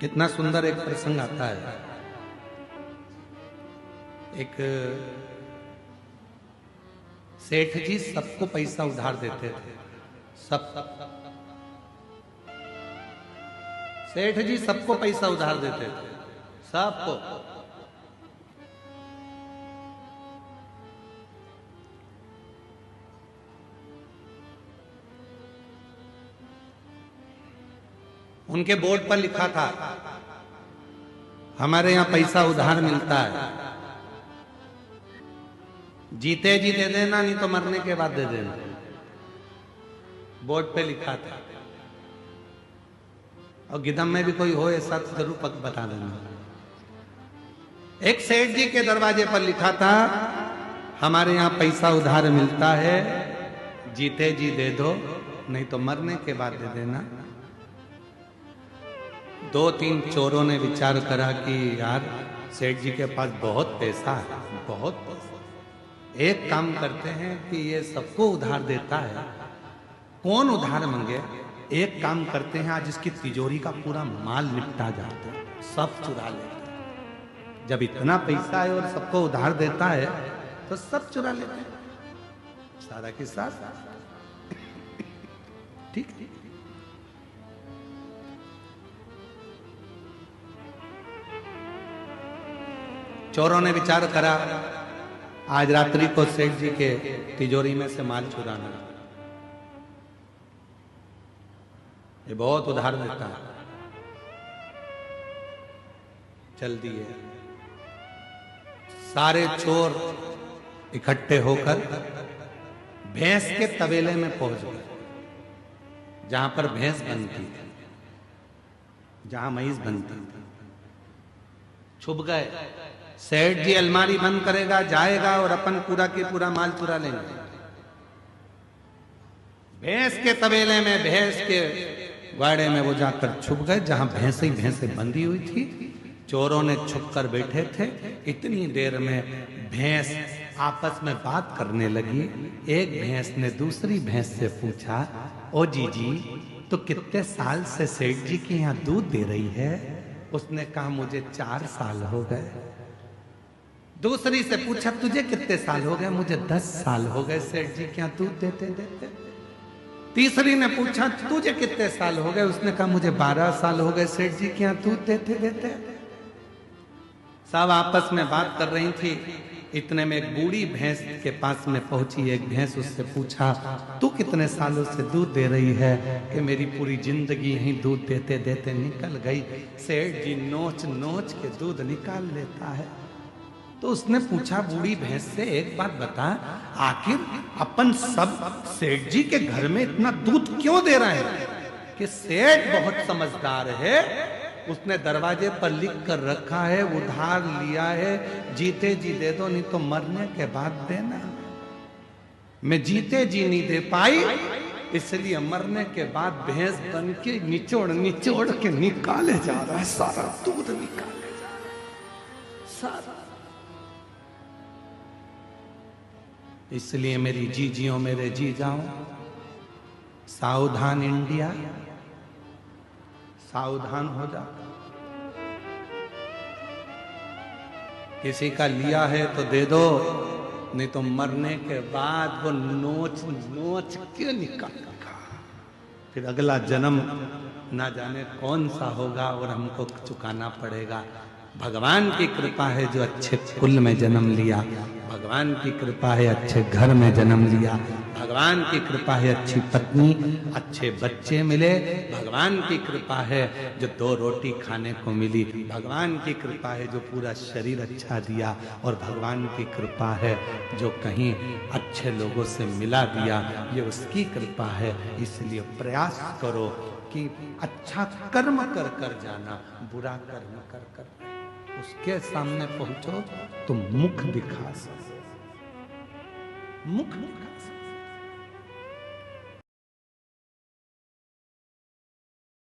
कितना सुंदर एक प्रसंग आता है। एक सेठ जी सबको पैसा उधार देते थे। सब सेठ जी सबको पैसा उधार देते थे, सबको। उनके बोर्ड पर लिखा था, हमारे यहां पैसा उधार मिलता है, जीते जी दे देना, नहीं तो मरने के बाद दे देना। बोर्ड पे लिखा था। और गिदम में भी कोई हो ऐसा तो जरूर पक बता देना। एक सेठ जी के दरवाजे पर लिखा था, हमारे यहां पैसा उधार मिलता है, जीते जी दे दो, नहीं तो मरने के बाद दे देना। दो तीन चोरों ने विचार करा कि यार सेठ जी के पास बहुत पैसा है, बहुत पैसा। एक काम करते हैं कि ये सबको उधार देता है, कौन उधार मांगे। एक काम करते हैं, आज इसकी तिजोरी का पूरा माल निपटा जाता है, सब चुरा लेते हैं। जब इतना पैसा है और सबको उधार देता है तो सब चुरा लेते हैं, सारा के साथ। ठीक ठीक। चोरों ने विचार करा, आज रात्रि को सेठ जी के तिजोरी में से माल चुराना। ये बहुत उधार देता है, चल दिए। सारे चोर इकट्ठे होकर भैंस के तबेले में पहुंच गए, जहां पर भैंस बनती थी, जहां मईस बनती थी। छुप गए। सेठ जी अलमारी बंद करेगा, जाएगा और अपन पूरा के पूरा माल चुरा लेंगे। भैंस के तबेले में, भैंस के ग्वाड़े में वो जाकर छुप गए, जहां भैंसे ही भैंसे बंधी हुई थी। चोरों ने छुप कर बैठे थे। इतनी देर में भैंस आपस में बात करने लगी। एक भैंस ने दूसरी भैंस से पूछा, ओ जीजी, तो कितने साल से सेठ जी के यहाँ दूध दे रही है? उसने कहा, मुझे 4 साल हो गए। दूसरी से पूछा, तुझे कितने साल हो गए? मुझे 10 साल हो गए सेठ जी क्या दूध देते देते। तीसरी ने पूछा, तुझे कितने साल हो गए? उसने कहा, मुझे 12 साल हो गए सेठ जी क्या दूध देते देते। सब आपस में बात कर रही थी। इतने में एक बूढ़ी भैंस के पास में पहुंची। एक भैंस उससे पूछा, तू कितने सालों से दूध दे रही है? कि मेरी पूरी जिंदगी यहीं दूध देते देते निकल गई। सेठ जी नोच नोच के दूध निकाल लेता है। तो उसने पूछा बूढ़ी भैंस से, एक बात बता, आखिर अपन सब सेठ जी के घर में इतना दूध क्यों दे रहे हैं? कि सेठ बहुत समझदार है, उसने दरवाजे पर लिख कर रखा है, उधार लिया है, जीते जी दे दो, नहीं तो मरने के बाद देना। मैं जीते जी नहीं दे पाई, इसलिए मरने के बाद भैंस बन के निचोड़ निचोड़ के निकाले जा रहा है, सारा दूध निकाले जा रहा है, सारा। इसलिए मेरी जीजियों, मेरे जी जाओ, सावधान इंडिया, सावधान हो जा। किसी का लिया है तो दे दो, नहीं तो मरने के बाद वो नोच नोच के निकालेगा। फिर अगला जन्म ना जाने कौन सा होगा और हमको चुकाना पड़ेगा। भगवान की कृपा है जो अच्छे कुल में जन्म लिया, भगवान की कृपा है अच्छे घर में जन्म लिया, भगवान की कृपा है अच्छी पत्नी, अच्छे बच्चे मिले, भगवान की कृपा है जो 2 रोटी खाने को मिली, भगवान की कृपा है जो पूरा शरीर अच्छा दिया, और भगवान की कृपा है जो कहीं अच्छे लोगों से मिला दिया, ये उसकी कृपा है। इसलिए प्रयास करो कि अच्छा कर्म कर कर जाना, बुरा कर्म कर कर उसके सामने पहुंचो तो मुख दिखा सको, मुख दिखा सको।